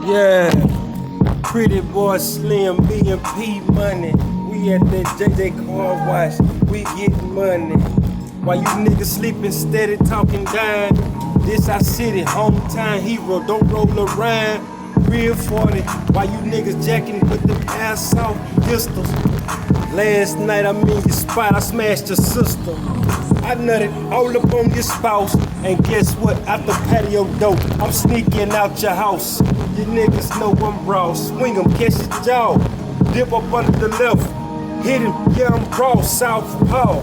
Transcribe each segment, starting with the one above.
Yeah, pretty boy Slim, B and P money. We at that JJ car wash, we getting money. While you niggas sleeping steady talking down, this our city, hometown hero, don't roll around. Real 40, while you niggas jacking with the ass off pistols. Last night I'm in your spot, I smashed your sister. I nutted all up on your spouse, and guess what? Out the patio door, I'm sneaking out your house. You niggas know I'm raw, swing 'em, catch his jaw. Dip up under the left, hit him, yeah I'm raw, southpaw.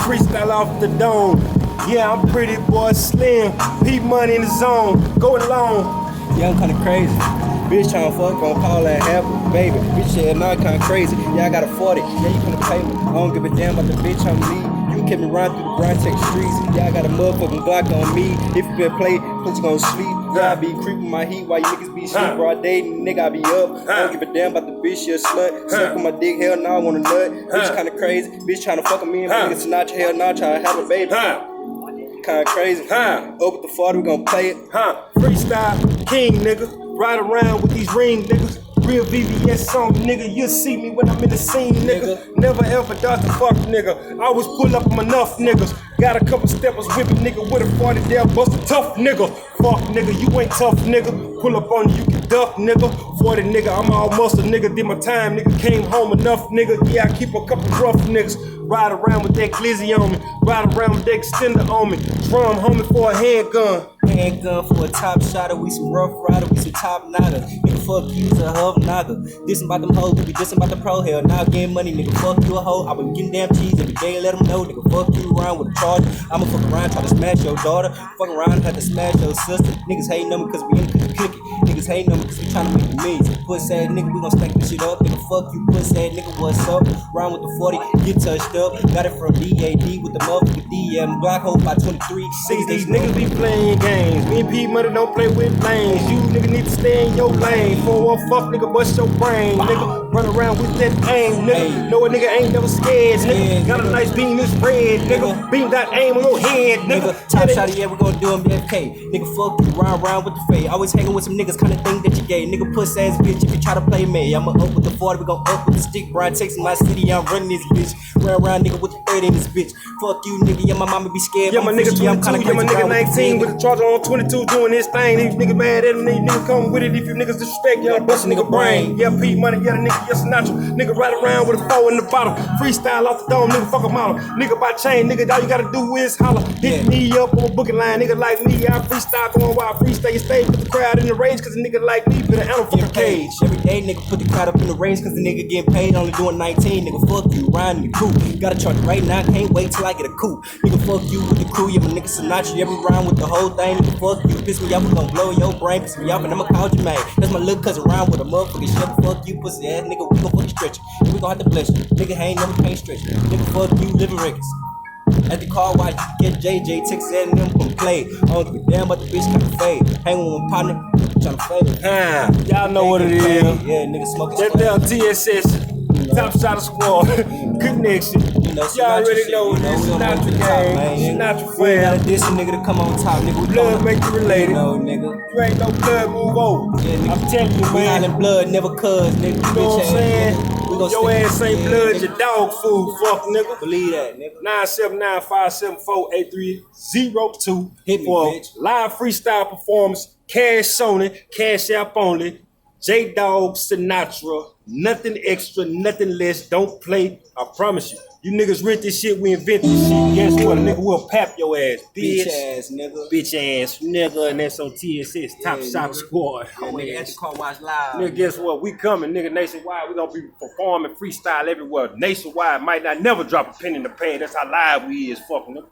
Freestyle off the dome, yeah I'm pretty boy Slim. P money in the zone, go along. Yeah, I'm kinda crazy. Bitch tryna fuck on Paul and have a baby. Bitch yeah, now kinda crazy. Yeah, I got a 40. Yeah, you finna pay me. I don't give a damn about the bitch I'm me. You kept me riding through the grind tech streets. Yeah, I got a motherfucking Glock on me. If you been play, put you gon' sleep. Yeah, I be creeping my heat while you niggas be sleep. Broad day, nigga, I be up. I don't give a damn about the bitch, you a slut. Suck on my dick, hell nah, I want a nut. Bitch kinda crazy. Bitch tryna fuck on me and nigga Sinatra, hell nah, tryna have a baby. Kinda crazy. Up with the 40, we gon' play it. Freestyle king, nigga. Ride around with these ring niggas. Real VVS song, nigga. You'll see me when I'm in the scene, nigga. Never ever dodge the fuck, nigga. Always pull up on enough niggas. Got a couple steppers whipping nigga with a 40 there, bust a tough nigga. Fuck nigga, you ain't tough nigga. Pull up on you, you can duck nigga. 40 nigga, I'm all muscle nigga. Did my time, nigga. Came home enough nigga. Yeah, I keep a couple rough niggas. Ride around with that glizzy on me. Ride around with that extender on me. Drum homie for a handgun. Handgun for a top shotter, we some rough rider, we some top knotter. Nigga, fuck you, a hub knocker. Dissing about them hoes, we be dissing about the pro hell. Now getting money, nigga, fuck you a hoe. I been getting damn cheese every day, let them know, nigga, fuck you around with a charge. I'ma fuck around, try to smash your daughter. Fuck around, had to smash your sister. Niggas hating on me cause we in the cookie. Niggas hating on me cause we tryna make the millions. Pussy ass nigga, we gon' stack this shit up. Nigga, fuck you, pussy ass nigga, what's up? Round with the 40, get touched up. Got it from DAD with the motherfucking DM. Black hole by 23. See, these niggas be playing games. Me and P money don't play with lanes. You nigga need to stay in your lane. For a fuck nigga, bust your brain. Nigga, run around with that aim, nigga. Know a nigga ain't never scared, nigga. Got a nice beam, it's red, nigga. Beam that aim on your head, nigga. Top shot, yeah, we gon' do him BFK. Nigga, fuck you, round with the fade. Always hanging with some niggas, kinda thing that you gay. Nigga, puss ass bitch, if you try to play me. I'ma up with the 40, we gon' up with the stick. Brian takes in my city, I'm running this bitch. Run around, nigga, with the 30 in this bitch. Fuck you, nigga, yeah, my mama be scared. Yeah, my nigga 22, yeah, my nigga 19 with the charger on 22 doing his thing. These niggas mad at him, these niggas come with it. If you niggas disrespect, y'all bust a nigga brain. Yeah, P money, yeah, the nigga, yes, Sinatra. Nigga ride around with a 4 in the bottom. Freestyle off the dome, nigga, fuck a model. Nigga by chain, nigga, all you gotta do is holler. Hit me up on a booking line, nigga like me. I freestyle going wild, freestyle, you stay, put the crowd in the rage, cause a nigga like me put an animal for the cage. Every day, nigga, put the crowd up in the range, cause the nigga getting paid, only doing 19. Nigga, fuck you, riding the coupe. Gotta charge it right now, can't wait till I get a coupe. Nigga, fuck you with the crew, yeah, my nigga Sinatra, every round with the whole thing. Nigga, fuck you, piss me off, we gon' blow your brain, piss me off, and I'ma call you man. That's my little cousin around with a motherfucking shit. Fuck you, pussy ass nigga, we gon' fucking stretch you. And we gon' have to bless you. Nigga, ain't never can't stretch you. Nigga, fuck you, living records. At the car watch, get JJ, Texas and them from play. I don't give a damn about the bitch kinda fade. Hang with my partner, tryna fade. Y'all know what it is. Yeah, nigga smoking. That damn TSS. Top shot of squad, connection. Y'all already know this. Sinatra gang, Sinatra fam. This nigga to come on top, nigga. Blood make you related. No, nigga. You ain't no blood, move over. Yeah, nigga. I'm telling you, We man. all in blood, never cuz, nigga. You know what I'm saying? Your ass ain't blood, your dog food, fuck nigga. Believe that, nigga. 979-574-8302. Hit me, for bitch. Live freestyle performance, cash Sony, cash app only. J-Dog Sinatra, nothing extra, nothing less. Don't play, I promise you. You niggas rent this shit, we invent this shit. Guess what? A nigga will pap your ass, bitch. Bitch ass nigga. Bitch ass nigga, and that's on TSS, Top Shot Squad. Oh, nigga, at the car watch live. Nigga, guess what? We coming, nigga, nationwide. We gonna be performing freestyle everywhere. Nationwide, might not never drop a pin in the pan. That's how live we is, fucking nigga.